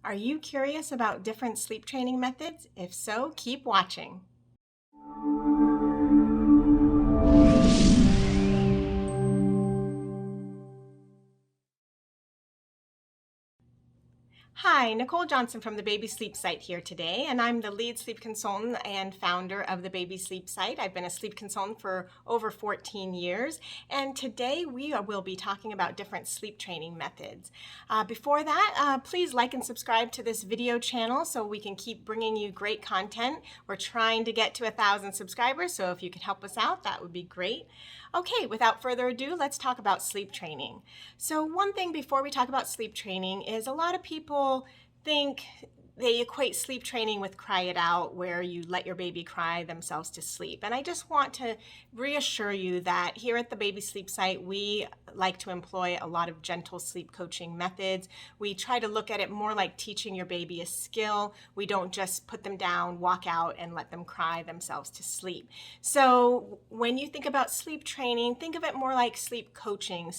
Are you curious about different sleep training methods? If so, keep watching. Hi, Nicole Johnson from the Baby Sleep Site here today, and I'm the lead sleep consultant and founder of the Baby Sleep Site. I've been a sleep consultant for over 14 years, and today we will be talking about different sleep training methods. Before that, please like and subscribe to this video channel so we can keep bringing you great content. We're trying to get to 1,000 subscribers, so if you could help us out, that would be great. Okay, without further ado, let's talk about sleep training. So one thing before we talk about sleep training is a lot of people think they equate sleep training with cry it out, where you let your baby cry themselves to sleep. And I just want to reassure you that here at the Baby Sleep Site, we like to employ a lot of gentle sleep coaching methods. We try to look at it more like teaching your baby a skill. We don't just put them down, walk out, and let them cry themselves to sleep. So when you think about sleep training, think of it more like sleep coaching,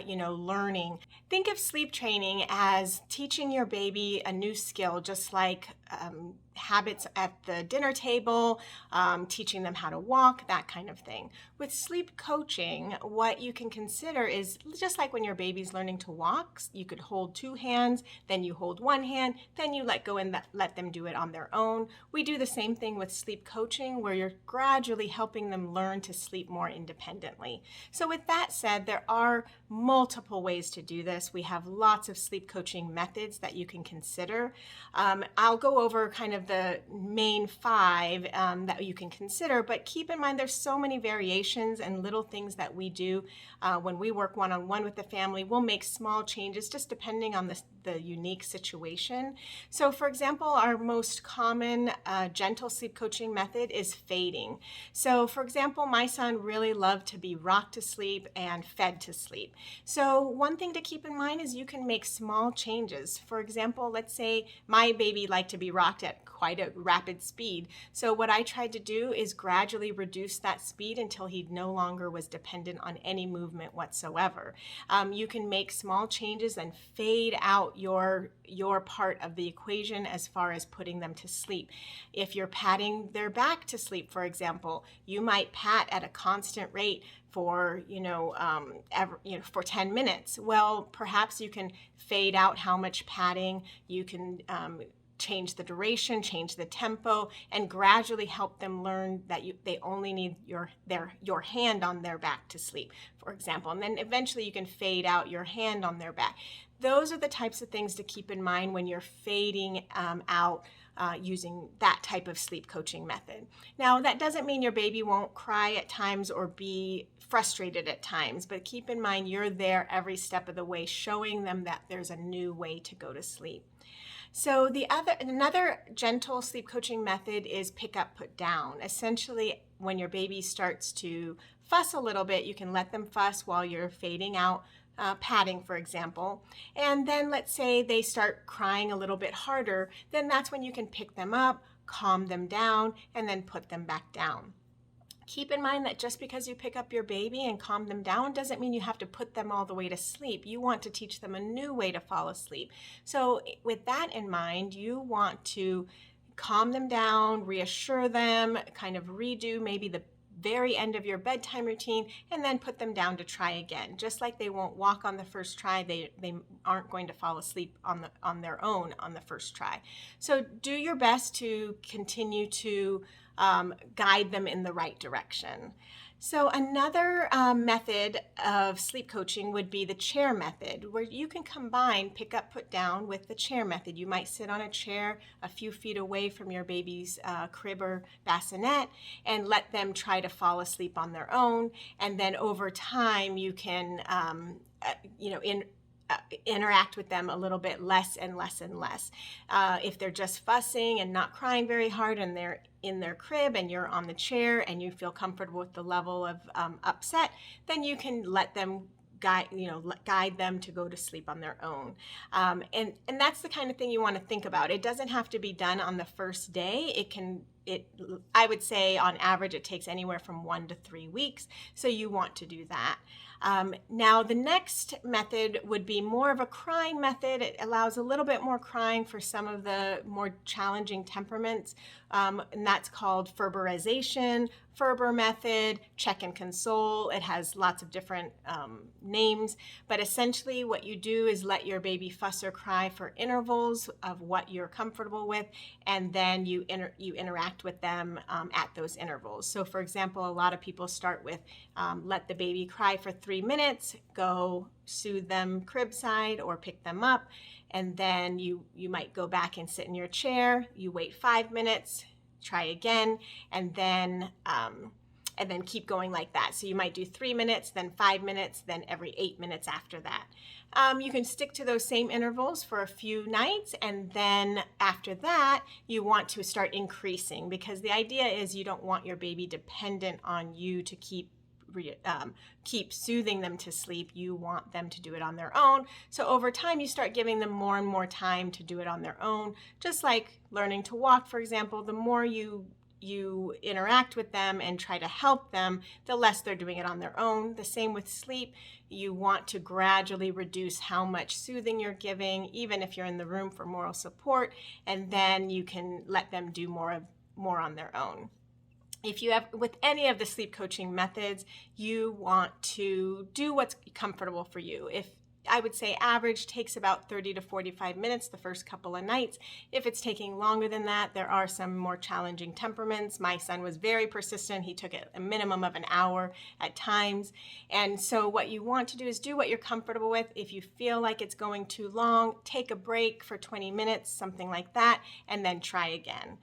learning. Think of sleep training as teaching your baby a new skill, just like habits at the dinner table, teaching them how to walk, that kind of thing. With sleep coaching, what you can consider is just like when your baby's learning to walk, you could hold two hands, then you hold one hand, then you let go and let them do it on their own. We do the same thing with sleep coaching, where you're gradually helping them learn to sleep more independently. So with that said, there are multiple ways to do this. We have lots of sleep coaching methods that you can consider. I'll go over kind of the main 5 that you can consider, but keep in mind there's so many variations and little things that we do when we work one-on-one with the family. We'll make small changes just depending on the unique situation. So for example, our most common gentle sleep coaching method is fading. So for example, my son really loved to be rocked to sleep and fed to sleep. So one thing to keep in mind is you can make small changes. For example, let's say my baby liked to be rocked at quite a rapid speed. So what I tried to do is gradually reduce that speed until he no longer was dependent on any movement whatsoever. You can make small changes and fade out your part of the equation as far as putting them to sleep. If you're patting their back to sleep, for example, you might pat at a constant rate for for 10 minutes. Well, perhaps you can fade out how much patting. You can change the duration, change the tempo, and gradually help them learn that they only need your hand on their back to sleep, for example. And then eventually you can fade out your hand on their back. Those are the types of things to keep in mind when you're fading out using that type of sleep coaching method. Now, that doesn't mean your baby won't cry at times or be frustrated at times, but keep in mind you're there every step of the way, showing them that there's a new way to go to sleep. So another gentle sleep coaching method is pick up, put down. Essentially, when your baby starts to fuss a little bit, you can let them fuss while you're fading out padding, for example. And then let's say they start crying a little bit harder, then that's when you can pick them up, calm them down, and then put them back down. Keep in mind that just because you pick up your baby and calm them down doesn't mean you have to put them all the way to sleep. You want to teach them a new way to fall asleep. So with that in mind, you want to calm them down, reassure them, kind of redo maybe the very end of your bedtime routine, and then put them down to try again. Just like they won't walk on the first try, they aren't going to fall asleep on their own on the first try. So do your best to continue to guide them in the right direction. So another method of sleep coaching would be the chair method, where you can combine pick up, put down with the chair method. You might sit on a chair a few feet away from your baby's crib or bassinet and let them try to fall asleep on their own. And then over time, you can, interact with them a little bit less and less and less. If they're just fussing and not crying very hard and they're in their crib and you're on the chair and you feel comfortable with the level of upset, then you can let them guide them to go to sleep on their own. And that's the kind of thing you want to think about. It doesn't have to be done on the first day. I would say on average it takes anywhere from 1 to 3 weeks, so you want to do that. Now the next method would be more of a crying method. It allows a little bit more crying for some of the more challenging temperaments, and that's called Ferberization, Ferber Method, check and console. It has lots of different names, but essentially what you do is let your baby fuss or cry for intervals of what you're comfortable with, and then you interact with them at those intervals. So for example, a lot of people start with let the baby cry for 3 minutes, go soothe them crib side or pick them up, and then you might go back and sit in your chair. You wait 5 minutes, try again, and then keep going like that. So you might do 3 minutes, then 5 minutes, then every 8 minutes after that. You can stick to those same intervals for a few nights, and then after that, you want to start increasing, because the idea is you don't want your baby dependent on you to keep soothing them to sleep. You want them to do it on their own. So over time, you start giving them more and more time to do it on their own. Just like learning to walk, for example, the more you interact with them and try to help them, the less they're doing it on their own. The same with sleep. You want to gradually reduce how much soothing you're giving, even if you're in the room for moral support, and then you can let them do more on their own. If you have, with any of the sleep coaching methods, you want to do what's comfortable for you. If I would say average takes about 30 to 45 minutes the first couple of nights. If it's taking longer than that, there are some more challenging temperaments. My son was very persistent. He took it a minimum of an hour at times. And so what you want to do is do what you're comfortable with. If you feel like it's going too long, take a break for 20 minutes, something like that, and then try again.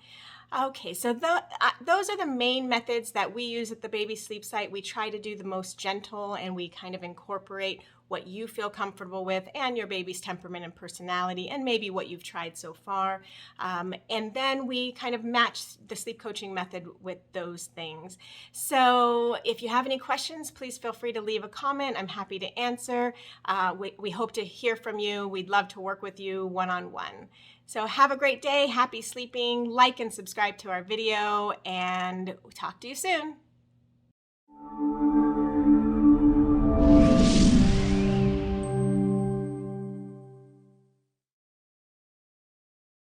Okay, so those are the main methods that we use at the Baby Sleep Site. We try to do the most gentle, and we kind of incorporate what you feel comfortable with and your baby's temperament and personality, and maybe what you've tried so far. And then we kind of match the sleep coaching method with those things. So if you have any questions, please feel free to leave a comment. I'm happy to answer. We hope to hear from you. We'd love to work with you one-on-one. So have a great day, happy sleeping, like and subscribe to our video, and talk to you soon.